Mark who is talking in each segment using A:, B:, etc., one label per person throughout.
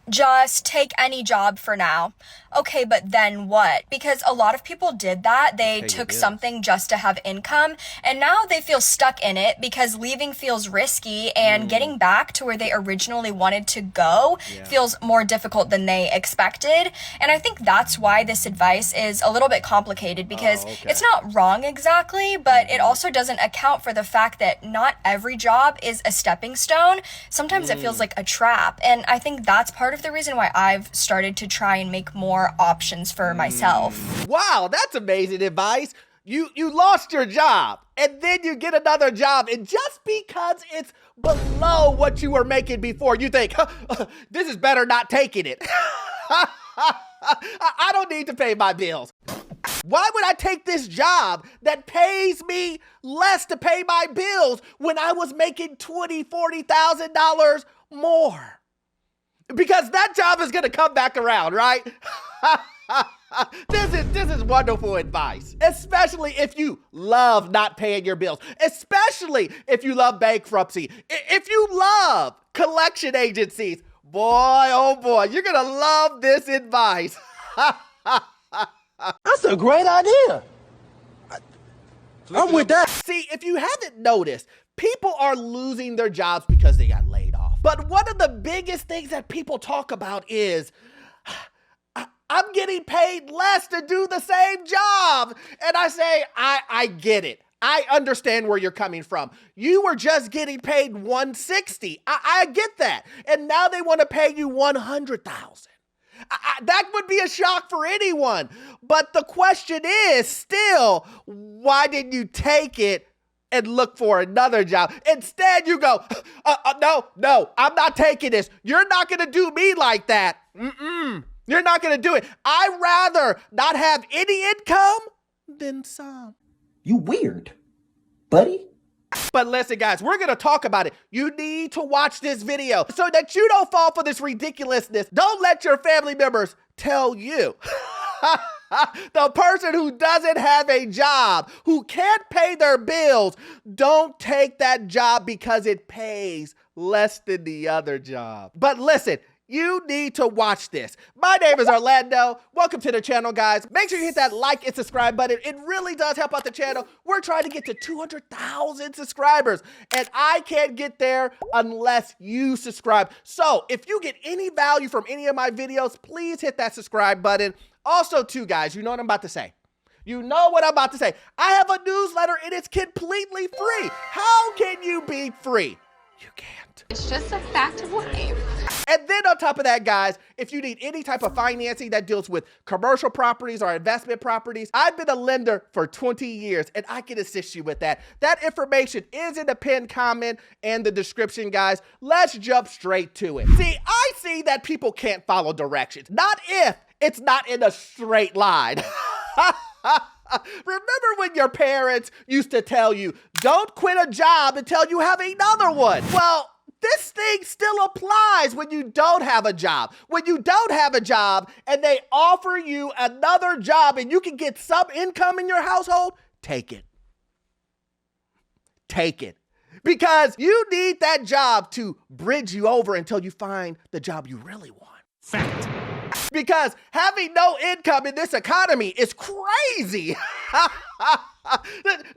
A: just take any job for now. Okay, but then what? Because a lot of people did that. They
B: Pay your
A: took
B: bills.
A: something just to have income, and now they feel stuck in it because leaving feels risky, and getting back to where they originally wanted to go feels more difficult than they expected. And I think that's why this advice is a little bit complicated because it's not wrong exactly, but it also doesn't account for the fact that not every job is a stepping stone. Sometimes it feels like a trap, and I think that's part of the reason why I've started to try and make more options for myself.
B: Wow, that's amazing advice. You lost your job and then you get another job, and just because it's below what you were making before, you think, this is better not taking it. I don't need to pay my bills. Why would I take this job that pays me less to pay my bills when I was making $20,000, $40,000 more? Because that job is gonna come back around, right? This is wonderful advice, especially if you love not paying your bills, especially if you love bankruptcy, if you love collection agencies. Boy, oh boy, you're gonna love this advice.
C: That's a great idea. I'm with that.
B: See, if you haven't noticed, people are losing their jobs because they got laid off. But one of the biggest things that people talk about is, I'm getting paid less to do the same job. And I say, I get it. I understand where you're coming from. You were just getting paid $160. I get that. And now they want to pay you $100,000. That would be a shock for anyone. But the question is still, why didn't you take it and look for another job? Instead, you go, no, I'm not taking this. You're not going to do me like that. You're not going to do it. I'd rather not have any income than some.
C: You weird, buddy.
B: But listen, guys, we're going to talk about it. You need to watch this video so that you don't fall for this ridiculousness. Don't let your family members tell you. The person who doesn't have a job, who can't pay their bills, don't take that job because it pays less than the other job. But listen, you need to watch this. My name is Orlando. Welcome to the channel, guys. Make sure you hit that like and subscribe button. It really does help out the channel. We're trying to get to 200,000 subscribers, and I can't get there unless you subscribe. So if you get any value from any of my videos, please hit that subscribe button. Also, too, guys, you know what I'm about to say. You know what I'm about to say. I have a newsletter, and it's completely free. How can you be free? You can't.
D: It's just a fact of life.
B: And then on top of that, guys, if you need any type of financing that deals with commercial properties or investment properties, I've been a lender for 20 years and I can assist you with that. That information is in the pinned comment and the description, guys. Let's jump straight to it. See, I see that people can't follow directions. Not if it's not in a straight line. Remember when your parents used to tell you, don't quit a job until you have another one? Well, this thing still applies when you don't have a job. When you don't have a job and they offer you another job and you can get some income in your household, take it. Take it. Because you need that job to bridge you over until you find the job you really want. Fact. Because having no income in this economy is crazy.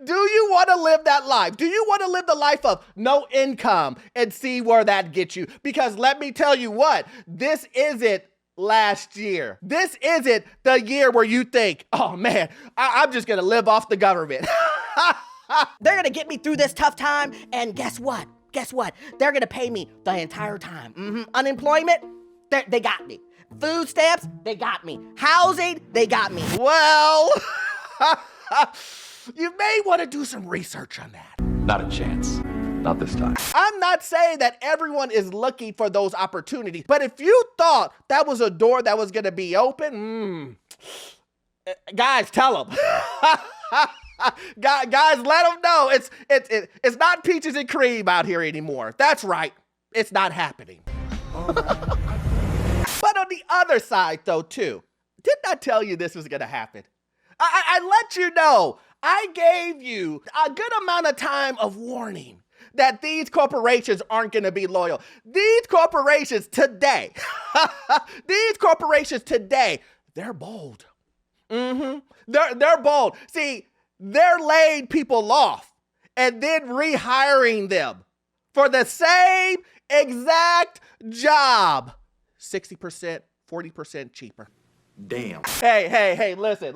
B: Do you want to live that life? Do you want to live the life of no income and see where that gets you? Because let me tell you what, this isn't last year. This isn't the year where you think, oh man, I'm just going to live off the government.
E: They're gonna get me through this tough time, and guess what? Guess what? They're gonna pay me the entire time. Unemployment, they got me. Food stamps, they got me. Housing, they got me.
B: Well, you may want to do some research on that.
F: Not a chance. Not this time.
B: I'm not saying that everyone is looking for those opportunities, but if you thought that was a door that was going to be open, guys, tell them. Guys, let them know it's not peaches and cream out here anymore. That's right. It's not happening. But on the other side, though, too, didn't I tell you this was going to happen? I let you know. I gave you a good amount of time of warning that these corporations aren't going to be loyal. These corporations today, they're bold. They're bold. See, they're laying people off and then rehiring them for the same exact job. 60%, 40% cheaper.
F: Damn.
B: Hey, listen.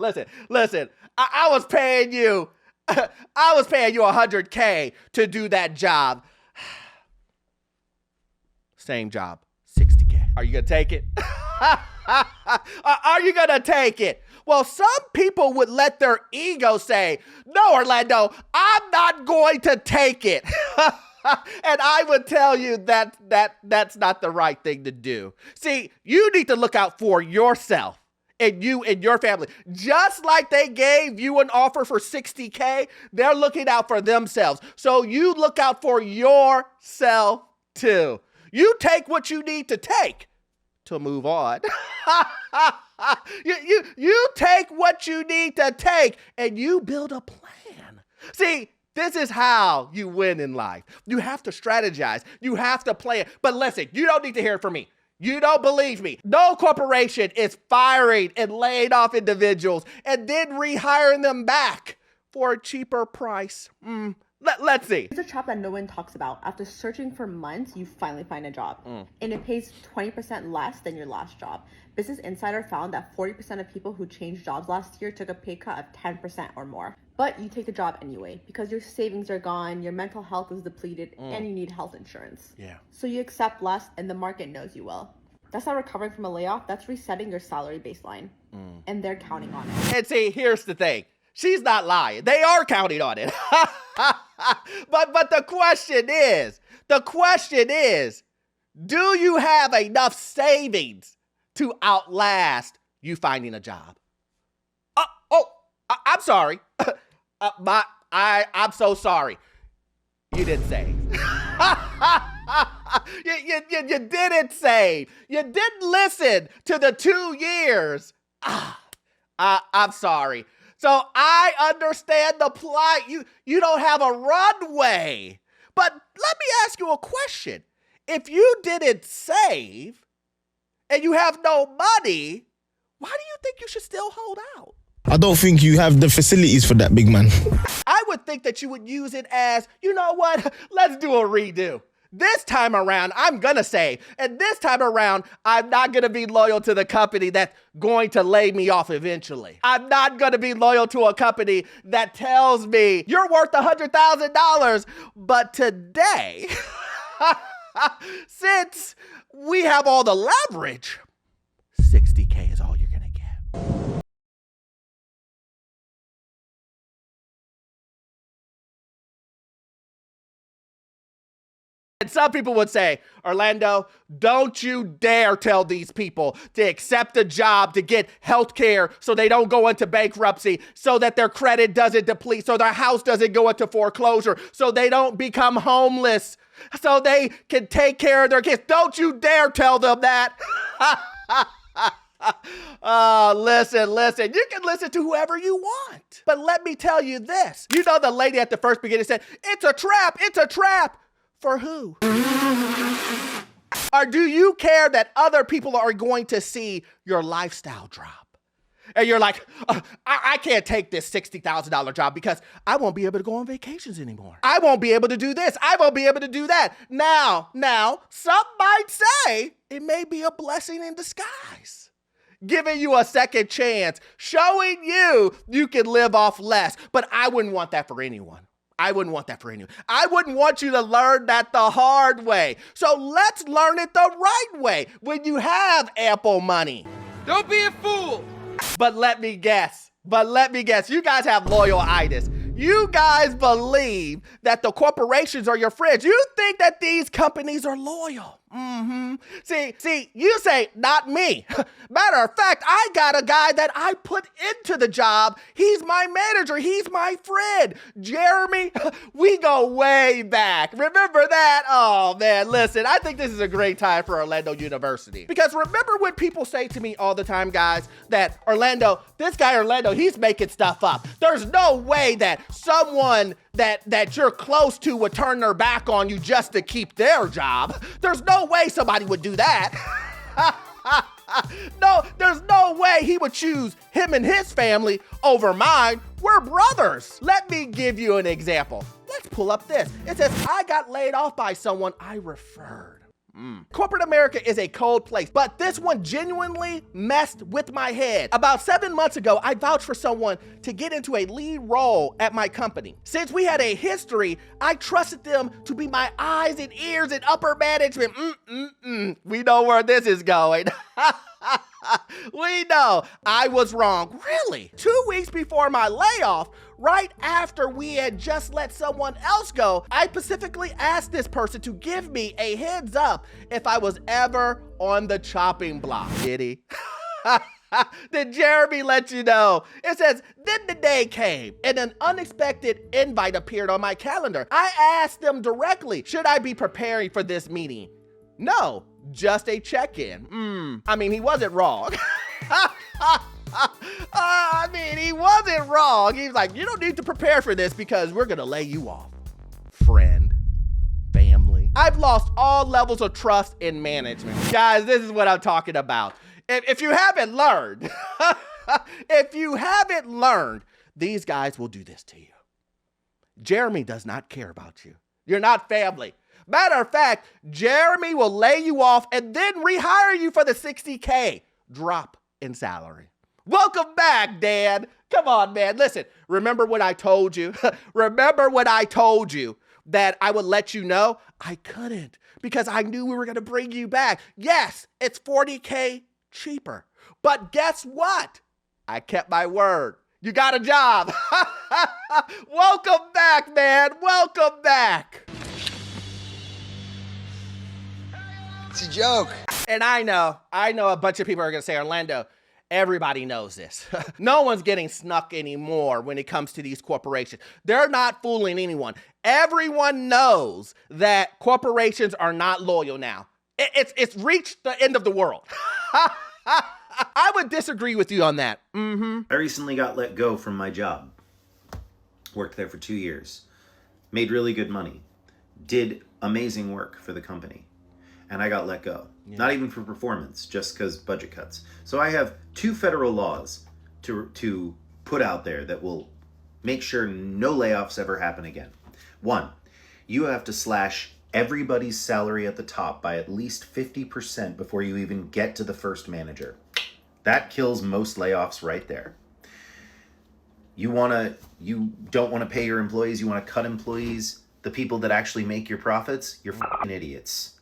B: I was paying you $100K to do that job. Same job, 60K. Are you gonna take it? Are you gonna take it? Well, some people would let their ego say, no, Orlando, I'm not going to take it. And I would tell you that's not the right thing to do. See, you need to look out for yourself and you and your family. Just like they gave you an offer for 60K, they're looking out for themselves. So you look out for yourself too. You take what you need to take to move on. You take what you need to take and you build a plan. See, this is how you win in life. You have to strategize. You have to plan. But listen, you don't need to hear it from me. You don't believe me. No corporation is firing and laying off individuals and then rehiring them back for a cheaper price. Let's see.
G: It's a trap that no one talks about. After searching for months, you finally find a job. And it pays 20% less than your last job. Business Insider found that 40% of people who changed jobs last year took a pay cut of 10% or more. But you take the job anyway because your savings are gone, your mental health is depleted, and you need health insurance.
B: Yeah.
G: So you accept less and the market knows you will. That's not recovering from a layoff. That's resetting your salary baseline. And they're counting on it.
B: And see, here's the thing. She's not lying. They are counting on it. But the question is, do you have enough savings to outlast you finding a job? I'm sorry. I'm so sorry. You didn't save. You didn't save. You didn't listen to the 2 years. I'm sorry. So I understand the plight. You don't have a runway. But let me ask you a question. If you didn't save and you have no money, why do you think you should still hold out?
H: I don't think you have the facilities for that, big man.
B: I would think that you would use it as, you know what, let's do a redo. This time around, I'm going to save. And this time around, I'm not going to be loyal to the company that's going to lay me off eventually. I'm not going to be loyal to a company that tells me you're worth $100,000. But today, since we have all the leverage, 60K is all you're going to get. And some people would say, Orlando, don't you dare tell these people to accept a job to get health care so they don't go into bankruptcy, so that their credit doesn't deplete, so their house doesn't go into foreclosure, so they don't become homeless, so they can take care of their kids. Don't you dare tell them that. Listen, you can listen to whoever you want. But let me tell you this. You know the lady at the first beginning said, it's a trap. For who? Or do you care that other people are going to see your lifestyle drop? And you're like, I can't take this $60,000 job because I won't be able to go on vacations anymore. I won't be able to do this. I won't be able to do that. Now, some might say it may be a blessing in disguise. Giving you a second chance, showing you can live off less. But I wouldn't want that for anyone. I wouldn't want you to learn that the hard way. So let's learn it the right way when you have ample money.
I: Don't be a fool.
B: But let me guess. You guys have loyal-itis. You guys believe that the corporations are your friends. You think that these companies are loyal. See, you say, not me. Matter of fact, I got a guy that I put into the job. He's my manager. He's my friend. Jeremy, we go way back. Remember that? Oh, man, listen, I think this is a great time for Orlando University. Because remember when people say to me all the time, guys, that this guy Orlando, he's making stuff up. There's no way that someone that you're close to would turn their back on you just to keep their job. There's no way somebody would do that. No, there's no way he would choose him and his family over mine. We're brothers. Let me give you an example. Let's pull up this. It says, I got laid off by someone I referred. Corporate America is a cold place, but this one genuinely messed with my head. About 7 months ago, I vouched for someone to get into a lead role at my company. Since we had a history, I trusted them to be my eyes and ears and upper management. We know where this is going. We know I was wrong. Really? 2 weeks before my layoff, right after we had just let someone else go, I specifically asked this person to give me a heads up if I was ever on the chopping block. Did he? Did Jeremy let you know? It says, then the day came and an unexpected invite appeared on my calendar. I asked them directly, should I be preparing for this meeting? No, just a check-in. I mean, he wasn't wrong. He wasn't wrong. He's like, you don't need to prepare for this because we're gonna lay you off. Friend, family. I've lost all levels of trust in management. Guys, this is what I'm talking about. If you haven't learned, these guys will do this to you. Jeremy does not care about you. You're not family. Matter of fact, Jeremy will lay you off and then rehire you for the $60K drop in salary. Welcome back, Dan. Come on, man. Listen, remember when I told you? Remember when I told you that I would let you know? I couldn't because I knew we were going to bring you back. Yes, it's $40K cheaper. But guess what? I kept my word. You got a job. Welcome back, man. Welcome back.
C: It's a joke.
B: And I know a bunch of people are going to say, Orlando, everybody knows this. No one's getting snuck anymore when it comes to these corporations. They're not fooling anyone. Everyone knows that corporations are not loyal now. It's reached the end of the world. I would disagree with you on that.
I: I recently got let go from my job. Worked there for 2 years. Made really good money. Did amazing work for the company. And I got let go. Yeah. Not even for performance, just because budget cuts. So I have 2 federal laws to put out there that will make sure no layoffs ever happen again. 1, you have to slash everybody's salary at the top by at least 50% before you even get to the first manager. That kills most layoffs right there. You don't want to pay your employees, you want to cut employees, the people that actually make your profits, you're f***ing idiots.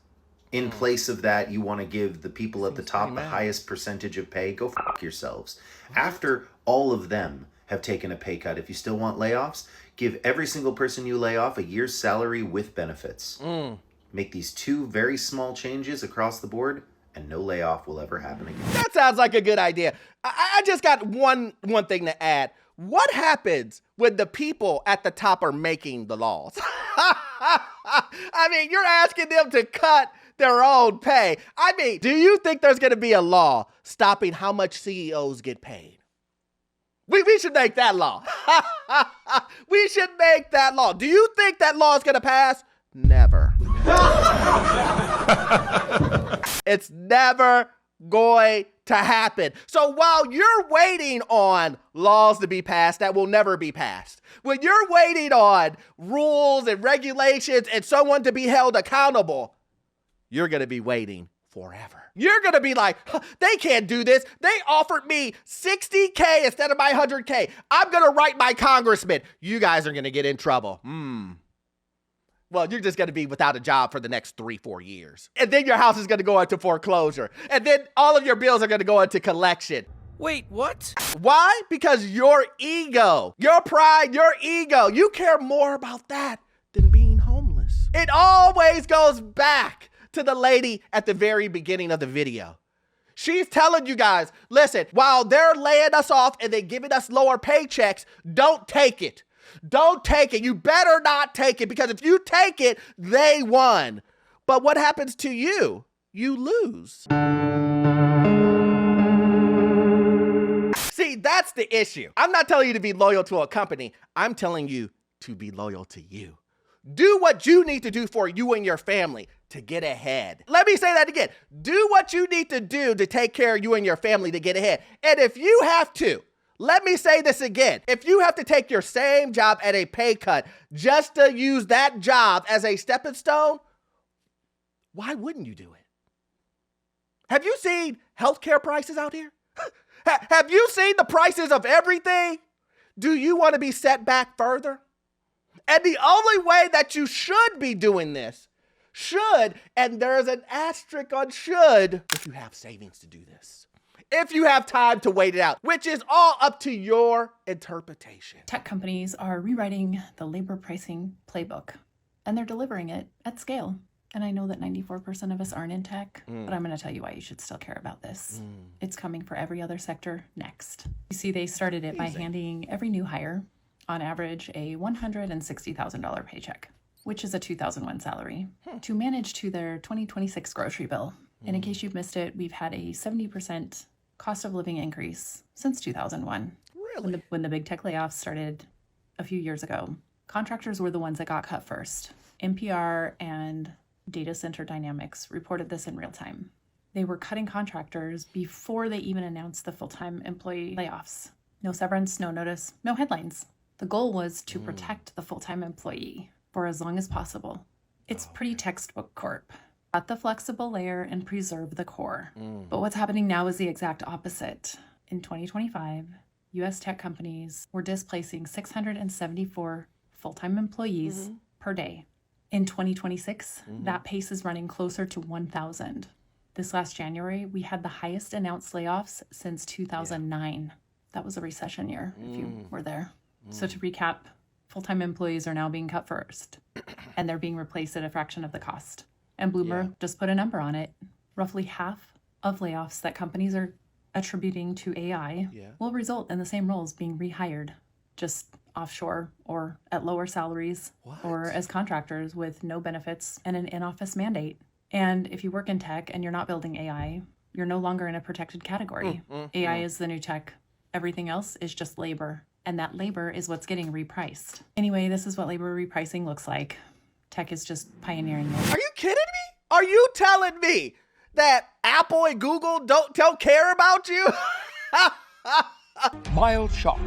I: In place of that, you want to give the people at the top the highest percentage of pay. Go f*** yourselves. After all of them have taken a pay cut, if you still want layoffs, give every single person you lay off a year's salary with benefits. Make these 2 very small changes across the board, and no layoff will ever happen again.
B: That sounds like a good idea. I just got one thing to add. What happens when the people at the top are making the laws? I mean, you're asking them to cut their own pay. I mean, do you think there's going to be a law stopping how much CEOs get paid? We should make that law. We should make that law. Do you think that law is going to pass? Never. It's never going to happen. So while you're waiting on laws to be passed that will never be passed, when you're waiting on rules and regulations and someone to be held accountable, you're going to be waiting forever. You're going to be like, they can't do this. They offered me $60K instead of my $100K. I'm going to write my congressman. You guys are going to get in trouble. Well, you're just going to be without a job for the next 3-4 years. And then your house is going to go into foreclosure. And then all of your bills are going to go into collection.
J: Wait, what?
B: Why? Because your ego, your pride, your ego, you care more about that than being homeless. It always goes back to the lady at the very beginning of the video. She's telling you guys, listen, while they're laying us off and they're giving us lower paychecks, don't take it. Don't take it. You better not take it, because if you take it, they won. But what happens to you? You lose. See, that's the issue. I'm not telling you to be loyal to a company. I'm telling you to be loyal to you. Do what you need to do for you and your family to get ahead. Let me say that again. Do what you need to do to take care of you and your family to get ahead. And if you have to, let me say this again. If you have to take your same job at a pay cut just to use that job as a stepping stone, why wouldn't you do it? Have you seen healthcare prices out here? Have you seen the prices of everything? Do you want to be set back further? And the only way that you should be doing this, and there's an asterisk on should, if you have savings to do this. If you have time to wait it out, which is all up to your interpretation.
J: Tech companies are rewriting the labor pricing playbook, and they're delivering it at scale. And I know that 94% of us aren't in tech, but I'm going to tell you why you should still care about this. It's coming for every other sector next. You see, they started it by handing every new hire, on average, a $160,000 paycheck, which is a 2001 salary, to manage to their 2026 grocery bill. And in case you've missed it, we've had a 70% cost of living increase since 2001.
B: Really?
J: When the big tech layoffs started a few years ago, contractors were the ones that got cut first. NPR and Data Center Dynamics reported this in real time. They were cutting contractors before they even announced the full-time employee layoffs. No severance, no notice, no headlines. The goal was to protect the full-time employee for as long as possible. It's pretty textbook corp. Cut the flexible layer and preserve the core. But what's happening now is the exact opposite. In 2025, U.S. tech companies were displacing 674 full-time employees per day. In 2026, that pace is running closer to 1,000. This last January, we had the highest announced layoffs since 2009. That was a recession year, if you were there. So to recap, full-time employees are now being cut first, and they're being replaced at a fraction of the cost. And Bloomberg just put a number on it. Roughly half of layoffs that companies are attributing to AI will result in the same roles being rehired, just offshore or at lower salaries or as contractors with no benefits and an in-office mandate. And if you work in tech and you're not building AI, you're no longer in a protected category. AI is the new tech. Everything else is just labor. And that labor is what's getting repriced. Anyway, this is what labor repricing looks like. Tech is just pioneering it.
B: Are you kidding me? Are you telling me that Apple and Google don't care about you?
C: Mild shock.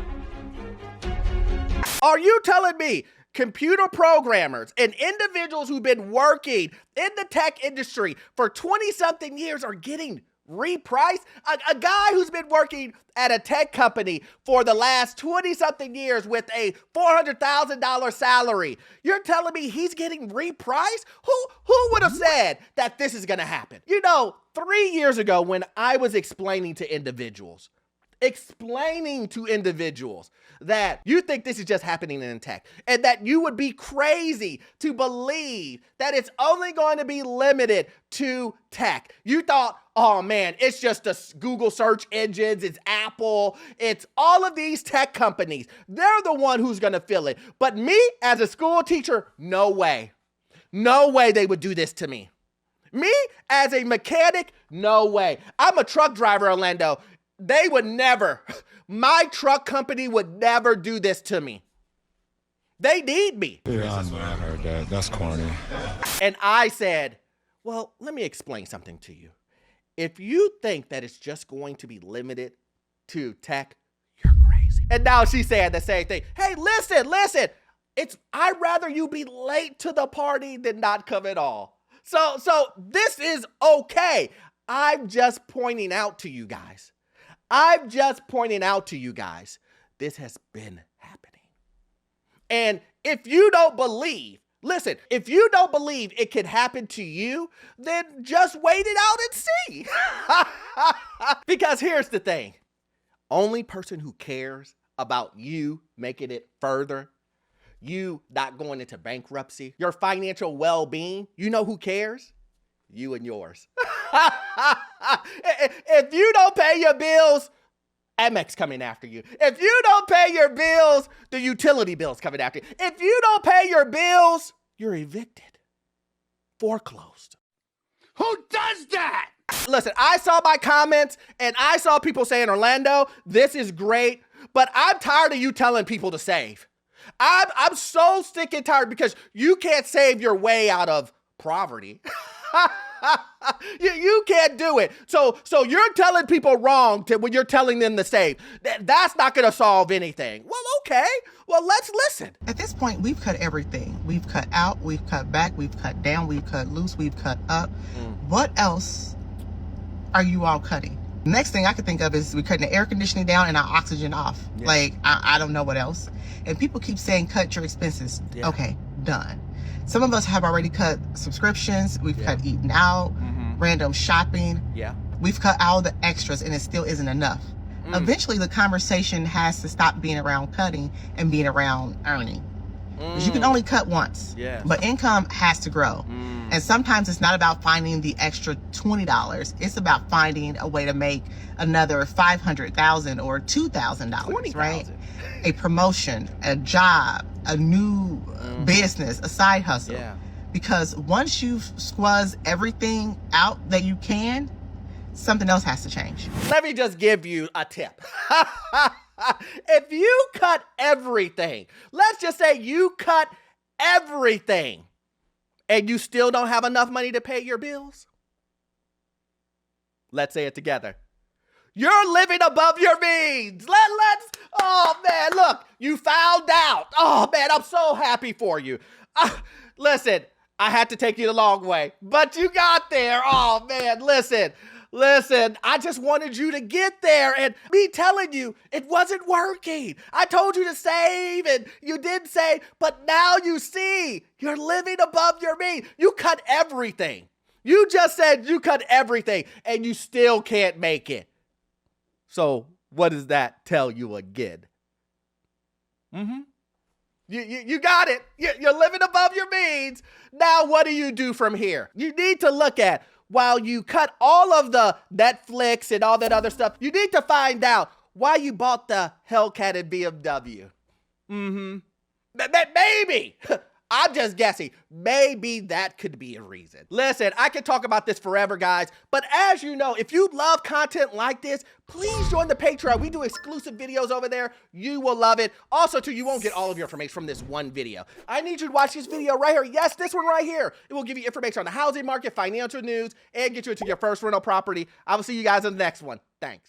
B: Are you telling me computer programmers and individuals who've been working in the tech industry for 20-something years are getting repriced? A guy who's been working at a tech company for the last 20-something years with a $400,000 salary, you're telling me he's getting repriced? Who would have said that this is going to happen? You know, 3 years ago when I was explaining to individuals that you think this is just happening in tech and that you would be crazy to believe that it's only going to be limited to tech. You thought, oh man, it's just the Google search engines, it's Apple, it's all of these tech companies. They're the one who's going to feel it. But me as a school teacher, no way. No way they would do this to me. Me as a mechanic, no way. I'm a truck driver, Orlando. They would never, my truck company would never do this to me. They need me.
H: Yeah, I know, I heard that. That's corny.
B: And I said, well, let me explain something to you. If you think that it's just going to be limited to tech, you're crazy. And now she's saying the same thing. Hey, listen, I'd rather you be late to the party than not come at all. So this is okay. I'm just pointing out to you guys. This has been happening. And if you don't believe, listen, if you don't believe it could happen to you, then just wait it out and see. Because here's the thing. Only person who cares about you making it further, you not going into bankruptcy, your financial well-being, you know who cares? You and yours. If you don't pay your bills, Amex coming after you. If you don't pay your bills, the utility bill's coming after you. If you don't pay your bills, you're evicted, foreclosed.
C: Who does that?
B: Listen, I saw my comments and I saw people saying, Orlando, this is great, but I'm tired of you telling people to save. I'm so sick and tired because you can't save your way out of poverty. You can't do it. So you're telling people wrong when you're telling them to save. That's not going to solve anything. Well, okay. Well, let's listen.
K: At this point, we've cut everything. We've cut out, we've cut back, we've cut down, we've cut loose, we've cut up. What else are you all cutting? Next thing I could think of is we're cutting the air conditioning down and our oxygen off. Yeah. Like, I don't know what else. And people keep saying, cut your expenses. Yeah. Okay, done. Some of us have already cut subscriptions. We've cut eating out, random shopping. Yeah. We've cut all the extras and it still isn't enough. Eventually, the conversation has to stop being around cutting and being around earning. Because you can only cut once. Yes. But income has to grow. And sometimes it's not about finding the extra $20. It's about finding a way to make another $500,000 or $2,000, right? A promotion, a job, a new business, a side hustle. Yeah. Because once you've squeezed everything out that you can, something else has to change.
B: Let me just give you a tip. If you cut everything, let's just say you cut everything and you still don't have enough money to pay your bills. Let's say it together. You're living above your means. Oh man, look, you found out. Oh man, I'm so happy for you. Listen, I had to take you the long way, but you got there. Oh man, listen, I just wanted you to get there, and me telling you it wasn't working. I told you to save and you didn't save, but now you see you're living above your means. You cut everything. You just said you cut everything and you still can't make it. So what does that tell you again? You got it. You're living above your means. Now what do you do from here? You need to look at, while you cut all of the Netflix and all that other stuff, you need to find out why you bought the Hellcat and BMW. Maybe. I'm just guessing. Maybe that could be a reason. Listen, I could talk about this forever, guys. But as you know, if you love content like this, please join the Patreon. We do exclusive videos over there. You will love it. Also, too, you won't get all of your information from this one video. I need you to watch this video right here. Yes, this one right here. It will give you information on the housing market, financial news, and get you into your first rental property. I will see you guys in the next one. Thanks.